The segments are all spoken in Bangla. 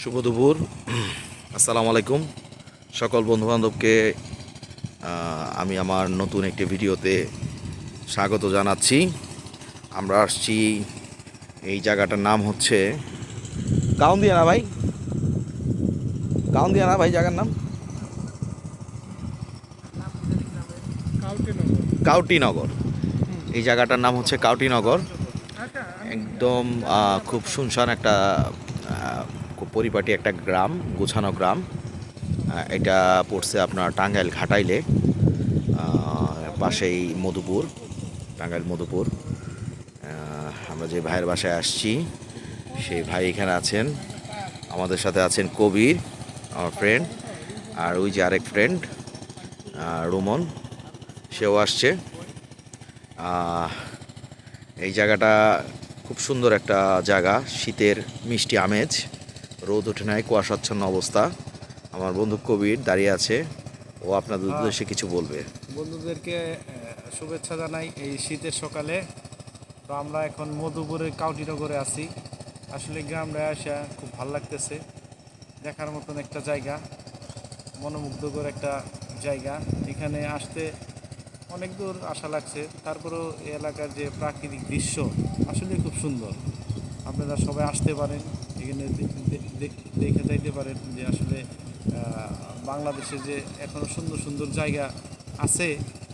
শুভ দুপুর। আসসালামু আলাইকুম সকল বন্ধুবান্ধবকে। আমি আমার নতুন একটি ভিডিওতে স্বাগত জানাচ্ছি। আমরা আসছি, এই জায়গাটার নাম হচ্ছে কাউন্দিয়া না ভাই? কাউন্দিয়া না ভাই জায়গার নাম? কাউটিনগর। এই জায়গাটার নাম হচ্ছে কাউটিনগর। একদম খুব শুনশান একটা খুব পরিপাটি একটা গ্রাম, গোছানো গ্রাম। এটা পড়ছে আপনার টাঙ্গাইল ঘাটাইলে, পাশেই মধুপুর, টাঙ্গাইল মধুপুর। আমরা যে ভাইয়ের বাসায় আসছি, সেই ভাই এখানে আছেন। আমাদের সাথে আছেন কবির, আমার ফ্রেন্ড, আর ওই যে আরেক ফ্রেন্ড রুমন, সেও আসছে। এই জায়গাটা খুব সুন্দর একটা জায়গা, শীতের মিষ্টি আমেজ, রোদ ওঠে নাই, কুয়াশাচ্ছন্ন অবস্থা। আমার বন্ধু কবির দাঁড়িয়ে আছে, ও আপনাদের উদ্দেশ্যে কিছু বলবে। বন্ধুদেরকে শুভেচ্ছা জানাই এই শীতের সকালে। তো আমরা এখন মধুপুরের কাউটিনগরে আছি। আসলে গ্রামে আসা খুব ভালো লাগতেছে, দেখার মতন একটা জায়গা, মনোমুগ্ধকর একটা জায়গা। এখানে আসতে অনেক দূর আশা লাগছে, তারপরেও এই এলাকার যে প্রাকৃতিক দৃশ্য আসলে খুব সুন্দর। আপনারা সবাই আসতে পারেন, এখানে দেখে যাইতে পারেন যে আসলে বাংলাদেশে যে এখনও সুন্দর সুন্দর জায়গা আছে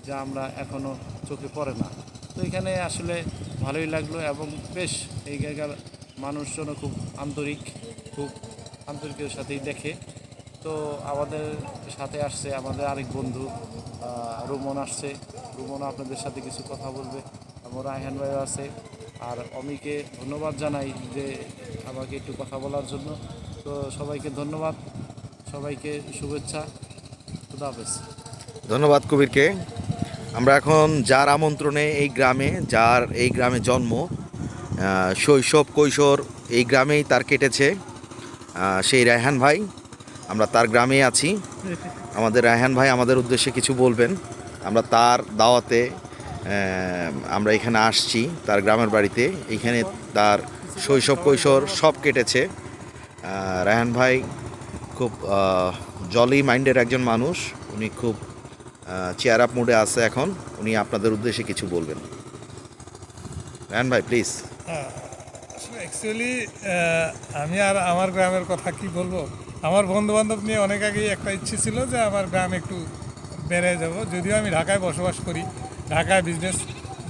যা আমরা এখনও চোখে পড়ে না। তো এখানে আসলে ভালোই লাগলো, এবং বেশ এই জায়গার মানুষজনও খুব আন্তরিক, খুব আন্তরিকের সাথেই দেখে। তো আমাদের সাথে আসছে আমাদের আরেক বন্ধু রুমন আসছে। রুমনও আপনাদের সাথে কিছু কথা বলবে, এবং রায়হান ভাইও আছে। আর অমিকে ধন্যবাদ জানাই যে আমাকে একটু কথা বলার জন্য। তো সবাইকে ধন্যবাদ, সবাইকে শুভেচ্ছা, খুদা হাফেজ। ধন্যবাদ কবিরকে। আমরা এখন যার আমন্ত্রণে যার এই গ্রামে জন্ম, শৈশব কৈশোর এই গ্রামেই তার কেটেছে, সেই রায়হান ভাই। আমরা তার গ্রামেই আছি। আমাদের রায়হান ভাই আমাদের উদ্দেশ্যে কিছু বলবেন। আমরা তার দাওয়াতে আমরা এখানে আসছি, তার গ্রামের বাড়িতে। এইখানে তার শৈশব কৈশোর সব কেটেছে। রায়হান ভাই খুব জলি মাইন্ডের একজন মানুষ। উনি খুব চেয়ার আপ মুডে আছে এখন। উনি আপনাদের উদ্দেশ্যে কিছু বলবেন। রায়হান ভাই প্লিজ। হ্যাঁ, আসলে অ্যাকচুয়ালি আমি আর আমার গ্রামের কথা কি বলবো। আমার বন্ধুবান্ধব নিয়ে অনেক আগেই একটা ইচ্ছে ছিল যে আমার গ্রামে একটু বেড়ে যাব। যদিও আমি ঢাকায় বসবাস করি, ঢাকায় বিজনেস,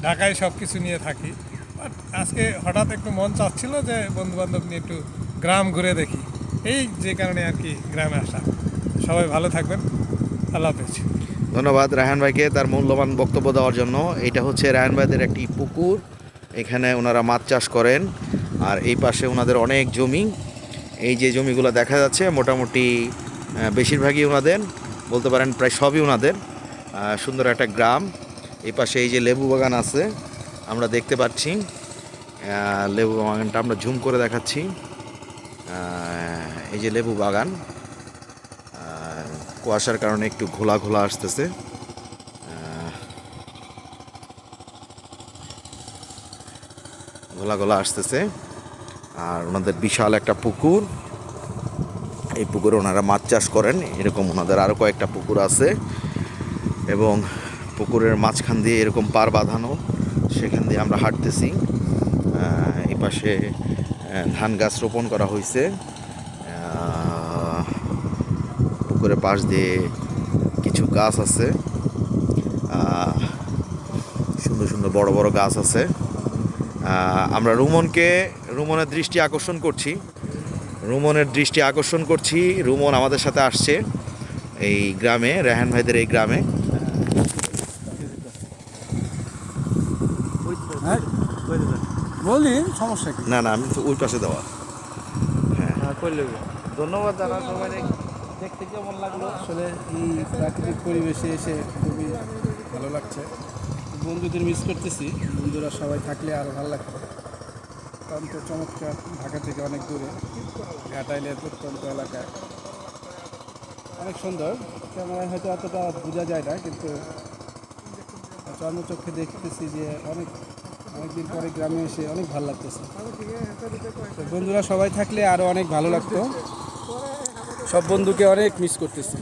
ঢাকায় সব কিছু নিয়ে থাকি, বাট আজকে হঠাৎ একটু মন চাচ্ছিল যে বন্ধুবান্ধব নিয়ে একটু গ্রাম ঘুরে দেখি। এই যে কারণে আর কি গ্রামে আসা। সবাই ভালো থাকবেন, আল্লাহ হাফেজ। ধন্যবাদ রায়হান ভাইকে তার মূল্যবান বক্তব্য দেওয়ার জন্য। এটা হচ্ছে রায়হান ভাইদের একটি পুকুর, এখানে ওনারা মাছ চাষ করেন। আর এই পাশে ওনাদের অনেক জমি। এই যে জমিগুলো দেখা যাচ্ছে মোটামুটি বেশিরভাগই ওনাদের, বলতে পারেন প্রায় সবই ওনাদের। সুন্দর একটা গ্রাম। এই পাশে এই যে লেবু বাগান আছে, আমরা দেখতে পাচ্ছি। লেবু বাগানটা আমরা জুম করে দেখাচ্ছি। এই যে লেবু বাগান, কুয়াশার কারণে একটু ঘোলা ঘোলা আসতেছে। ঘোলা ঘোলা আসতেছে। আর ওনাদের বিশাল একটা পুকুর, এই পুকুরে ওনারা মাছ চাষ করেন। এরকম ওনাদের আরও কয়েকটা পুকুর আছে, এবং পুকুরের মাঝখান দিয়ে এরকম পার বাঁধানো, সেখান দিয়ে আমরা হাঁটতেছি। এই পাশে ধান গাছ রোপণ করা হয়েছে। পুকুরের পাশ দিয়ে কিছু গাছ আছে, সুন্দর সুন্দর বড় বড় গাছ আছে। আমরা রুমনের দৃষ্টি আকর্ষণ করছি। রুমন আমাদের সাথে আসছে এই গ্রামে, রায়হান ভাইদের এই গ্রামে। বলি সমস্যা কি? না না, আমি তো ওই পাশে দেওয়া। হ্যাঁ, ধন্যবাদ জানা সবাই। দেখতে কেমন লাগলো? আসলে এই প্রাকৃতিক পরিবেশে এসে খুবই ভালো লাগছে। বন্ধুদের মিস করতেছি, বন্ধুরা সবাই থাকলে আরও ভালো লাগতো। অত্যন্ত চমৎকার, ঢাকা থেকে অনেক দূরে, ঘাটাইলের প্রত্যন্ত এলাকায়, অনেক সুন্দর। ক্যামেরায় হয়তো অতটা বোঝা যায় না, কিন্তু চর্মচক্ষে দেখতেছি যে অনেক অনেকদিন পরে গ্রামে এসে অনেক ভালো লাগতেছে। তো বন্ধুরা সবাই থাকলে আরও অনেক ভালো লাগতো। সব বন্ধুকে অনেক মিস করতেছি।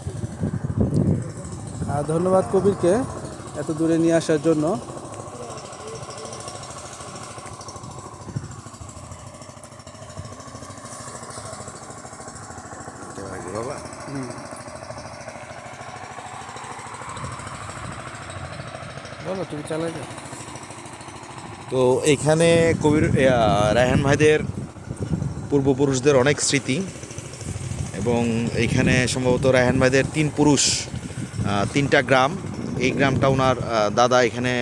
আর ধন্যবাদ কবিরকে এত দূরে নিয়ে আসার জন্য। বাবা বলো, তুমি চালাই যাও। তো এখানে কবির রায়হান ভাইদের পূর্বপুরুষদের অনেক স্মৃতি, এবং এইখানে সম্ভবত রায়হান ভাইদের তিন পুরুষ, তিনটা গ্রাম। এই গ্রামটা ওনার দাদা এখানে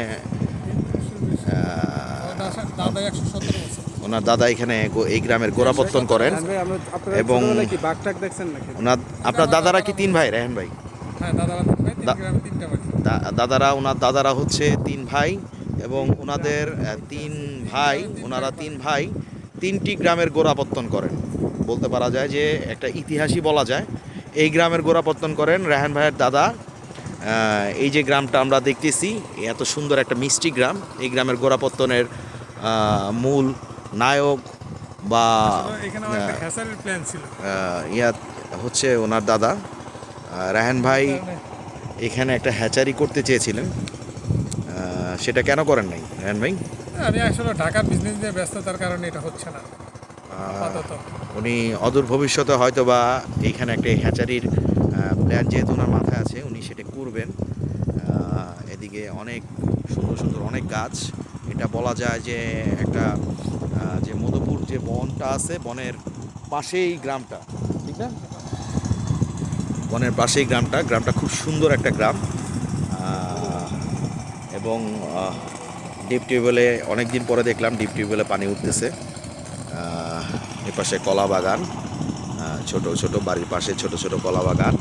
দাদা 117 বছর। ওনার দাদা এখানে এই গ্রামের গোড়াপত্তন করেন। রায়হান ভাই, আপনারা এবং ছোটবেলায় কি বাঘ টাক দেখছেন নাকি? আপনার দাদারা কি তিন ভাই রায়হান ভাই? হ্যাঁ, দাদারা তিন ভাই, তিন গ্রামে তিনটা বাড়ি। ওনার দাদারা হচ্ছে তিন ভাই, এবং ওনাদের ওনারা তিন ভাই তিনটি গ্রামের গোড়াপত্তন করেন। বলতে পারা যায় যে একটা ইতিহাসই বলা যায়। এই গ্রামের গোড়াপত্তন করেন রায়হান ভাইয়ের দাদা। এই যে গ্রামটা আমরা দেখতেছি, এত সুন্দর একটা মিষ্টি গ্রাম, এই গ্রামের গোড়াপত্তনের মূল নায়ক বা এখানে একটা হ্যাচারির প্ল্যান ছিল। ইয়া হচ্ছে ওনার দাদা। রায়হান ভাই এখানে একটা হ্যাচারি করতে চেয়েছিলেন, সেটা কেন করেন নাই রায়হান ভাই? আমি আসলে ঢাকার বিজনেস নিয়ে ব্যস্ততার কারণে এটা হচ্ছে না আপাতত। উনি অদূর ভবিষ্যতে হয়তো বা এইখানে একটা হ্যাচারির প্ল্যান যেহেতু ওনার মাথায় আছে, উনি সেটা করবেন। এদিকে অনেক সুন্দর সুন্দর অনেক গাছ। এটা বলা যায় যে একটা যে মধুপুর যে বনটা আছে, বনের পাশেই গ্রামটা, ঠিক না? বনের পাশেই গ্রামটা খুব সুন্দর একটা গ্রাম। এবং ডিপ টিউবওয়েলে অনেক দিন পরে দেখলাম ডিপ টিউবওয়েলে পানি উঠতেছে। এপাশে কলা বাগান, ছোট ছোট বাড়ির পাশে ছোট ছোট কলা বাগান।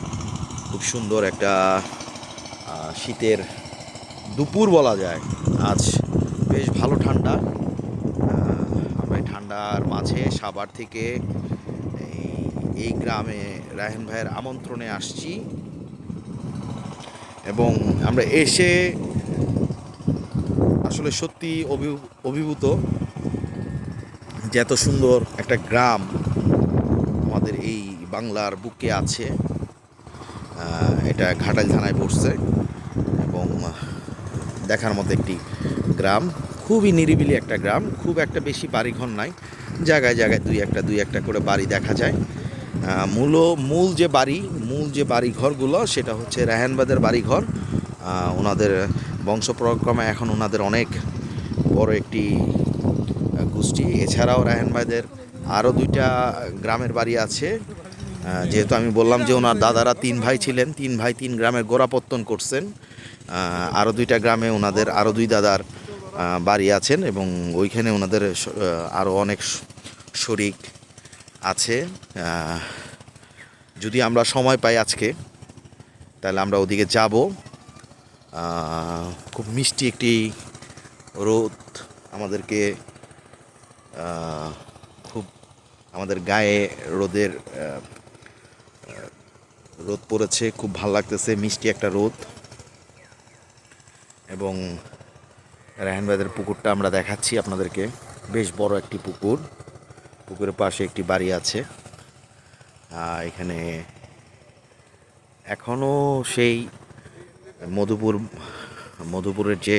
খুব সুন্দর একটা শীতের দুপুর বলা যায়। আজ বেশ ভালো ঠান্ডা। আমরা এই ঠান্ডার মাঝে সাভার থেকে এই গ্রামে রায়হান ভাইয়ের আমন্ত্রণে আসছি, এবং আমরা এসে আসলে সত্যি অভিভূত যে এত সুন্দর একটা গ্রাম আমাদের এই বাংলার বুকে আছে। এটা ঘাটাইল থানায় পড়ছে, এবং দেখার মতো একটি গ্রাম। খুবই নিরিবিলি একটা গ্রাম, খুব একটা বেশি বাড়িঘর নাই, জায়গায় জায়গায় দুই একটা করে বাড়ি দেখা যায়। মূল যে বাড়িঘরগুলো সেটা হচ্ছে রায়হান ভাইদের বাড়িঘর। ওনাদের বংশপরক্রমে এখন ওনাদের অনেক বড় একটি গোষ্ঠী। এছাড়াও রায়হান ভাইদের আরও দুইটা গ্রামের বাড়ি আছে। যেহেতু আমি বললাম যে ওনার দাদারা তিন ভাই ছিলেন, তিন ভাই তিন গ্রামের গোড়াপত্তন করছেন। আরও দুইটা গ্রামে ওনাদের আরও দুই দাদার বাড়ি আছেন, এবং ওইখানে ওনাদের আরও অনেক শরিক আছে। যদি আমরা সময় পাই আজকে, তাহলে আমরা ওদিকে যাব। খুব মিষ্টি একটি রোদ আমাদেরকে খুব আমাদের গায়ে রোদ পড়েছে, খুব ভালো লাগতেছে, মিষ্টি একটা রোদ। এবং রায়হান ভাইদের পুকুরটা আমরা দেখাচ্ছি আপনাদেরকে, বেশ বড় একটি পুকুরের পাশে একটি বাড়ি আছে। এখানে এখনও সেই মধুপুরের যে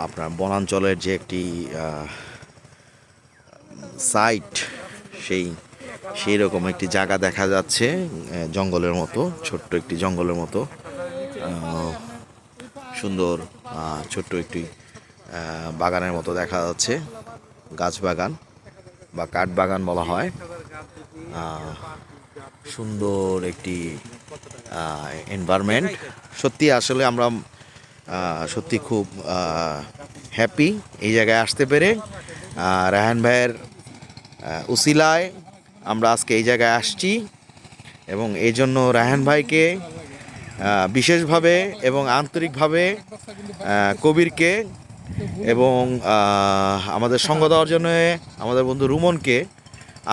আপনার বনাঞ্চলের যে একটি সাইট, সেই রকম একটি জায়গা দেখা যাচ্ছে, জঙ্গলের মতো, ছোট্ট একটি জঙ্গলের মতো সুন্দর ছোট্ট একটি বাগানের মতো দেখা যাচ্ছে। গাছ বাগান বা কাঠ বাগান বলা হয়। সুন্দর একটি এনভায়রনমেন্ট। সত্যি আসলে আমরা সত্যি খুব হ্যাপি এই জায়গায় আসতে পেরে। রায়হান ভাইয়ের উসিলায় আমরা আজকে এই জায়গায় আসছি, এবং এই জন্য রায়হান ভাইকে বিশেষভাবে এবং আন্তরিকভাবে, কবিরকে এবং আমাদের সঙ্গ দেওয়ার জন্য আমাদের বন্ধু রুমনকে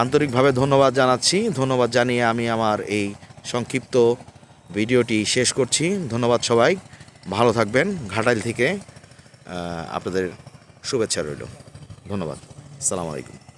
আন্তরিকভাবে ধন্যবাদ জানাচ্ছি। ধন্যবাদ জানিয়ে আমি আমার এই সংক্ষিপ্ত ভিডিওটি শেষ করছি। ধন্যবাদ সবাই, ভালো থাকবেন। ঘাটাইল থেকে আপনাদের শুভেচ্ছা রইল। ধন্যবাদ। আসসালামু আলাইকুম।